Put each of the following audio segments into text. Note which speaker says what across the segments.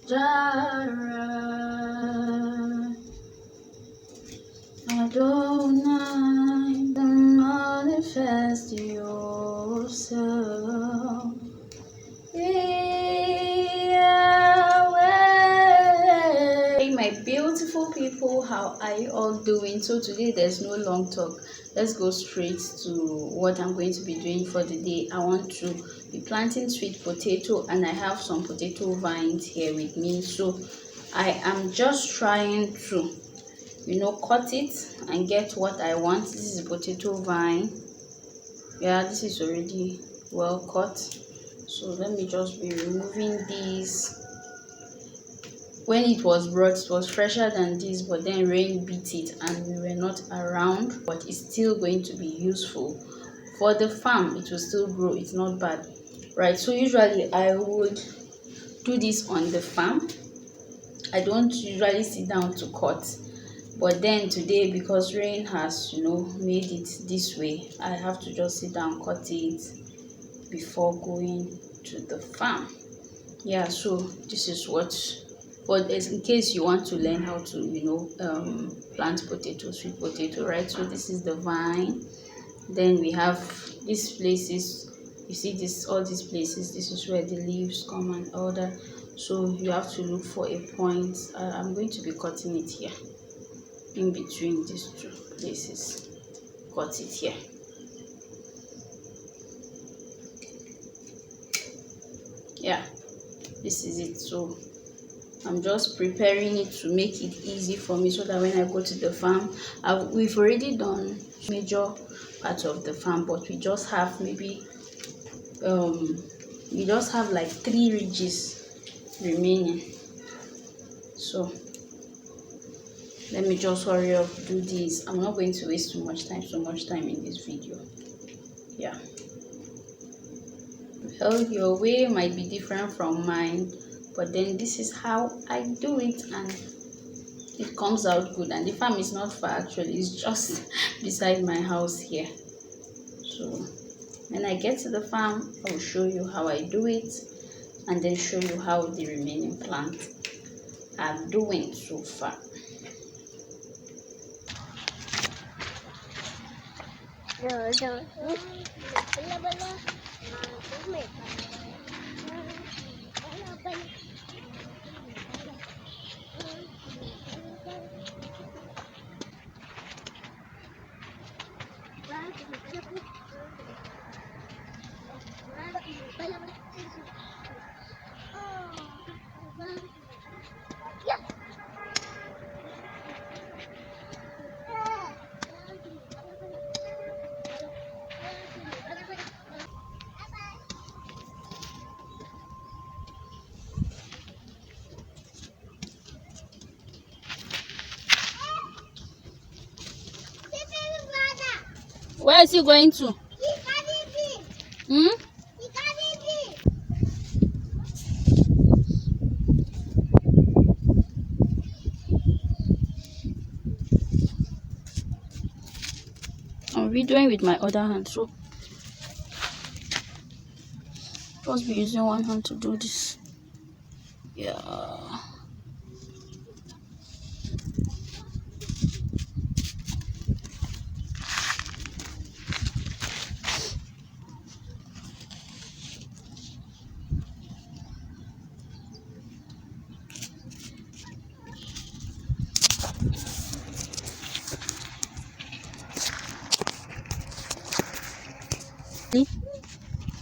Speaker 1: Jireh, Adonai, manifest yourself. Yahweh. Hey, my beautiful people, how are you all doing? So today there's no long talk. Let's go straight to what I'm going to be doing for the day. I want to be planting sweet potato, and I have some potato vines here with me. So I am just trying to cut it and get what I want. This is a potato vine. Yeah, this is already well cut. So let me just be removing these. When it was brought, it was fresher than this, but then rain beat it and we were not around. But it's still going to be useful for the farm. It will still grow. It's not bad, right? So usually I would do this on the farm. I don't usually sit down to cut, but then today, because rain has made it this way, I have to just sit down, cut it before going to the farm. Yeah, so this is what, but in case you want to learn how to plant potato, sweet potato, right? So this is the vine. Then we have these places. You see this, all these places, this is where the leaves come and all that. So you have to look for a point. I'm going to be cutting it here in between these two places. Cut it here. Yeah, this is it. So I'm just preparing it to make it easy for me, so that when I go to the farm, we've already done major part of the farm, but we just have maybe we just have like 3 ridges remaining. So let me just hurry up, do this. I'm not going to waste so much time in this video. Yeah, well, your way might be different from mine, but then this is how I do it, and it comes out good. And the farm is not far, actually. It's just beside my house here. So when I get to the farm, I will show you how I do it, and then show you how the remaining plants are doing so far. Where is he going to? I'm videoing with my other hand, so just be using one hand to do this. Yeah.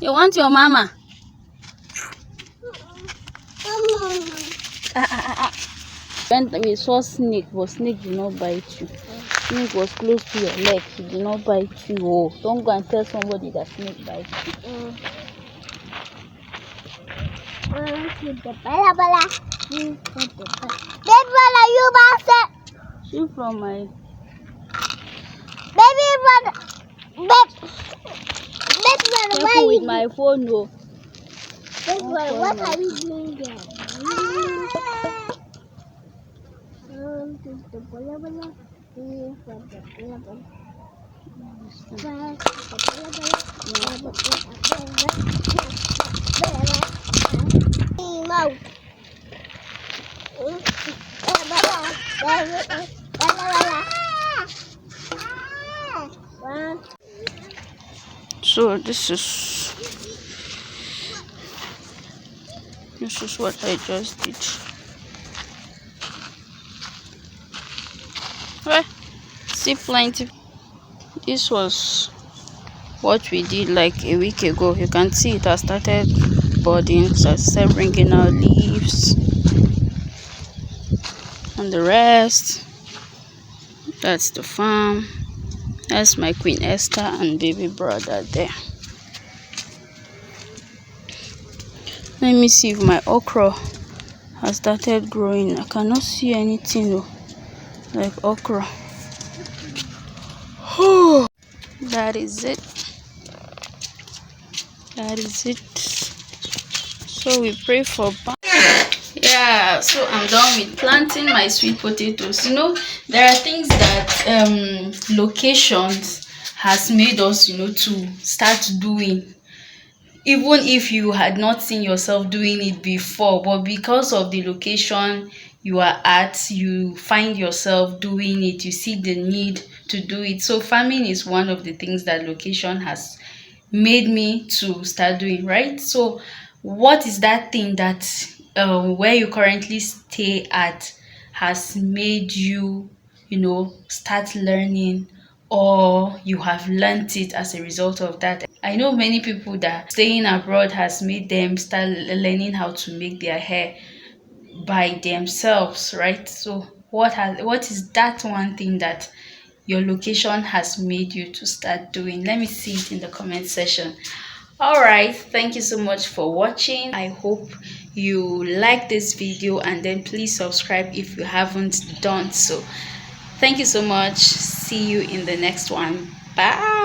Speaker 1: You want your mama? When we saw snake, but snake did not bite you. Snake was close to your leg. He did not bite you. Oh, don't go and tell somebody that snake bites you. She from my careful with my phone, no.
Speaker 2: What are we doing there?
Speaker 1: So this is what I just did. Well, see plenty. This was what we did like a week ago. You can see it has started budding, so I started bringing out leaves and the rest. That's the farm. That's my Queen Esther and baby brother there. Let me see if my okra has started growing. I cannot see anything like okra. That is it. So we pray for. Yeah, so I'm done with planting my sweet potatoes. There are things that locations has made us to start doing, even if you had not seen yourself doing it before, but because of the location you are at, you find yourself doing it. You see the need to do it. So farming is one of the things that location has made me to start doing, right? So what is that thing that where you currently stay at has made you start learning, or you have learned it as a result of that? I know many people that staying abroad has made them start learning how to make their hair by themselves, right? So what is that one thing that your location has made you to start doing? Let me see it in the comment section. All right, thank you so much for watching. I hope you like this video, and then please subscribe if you haven't done so. Thank you so much. See you in the next one. Bye.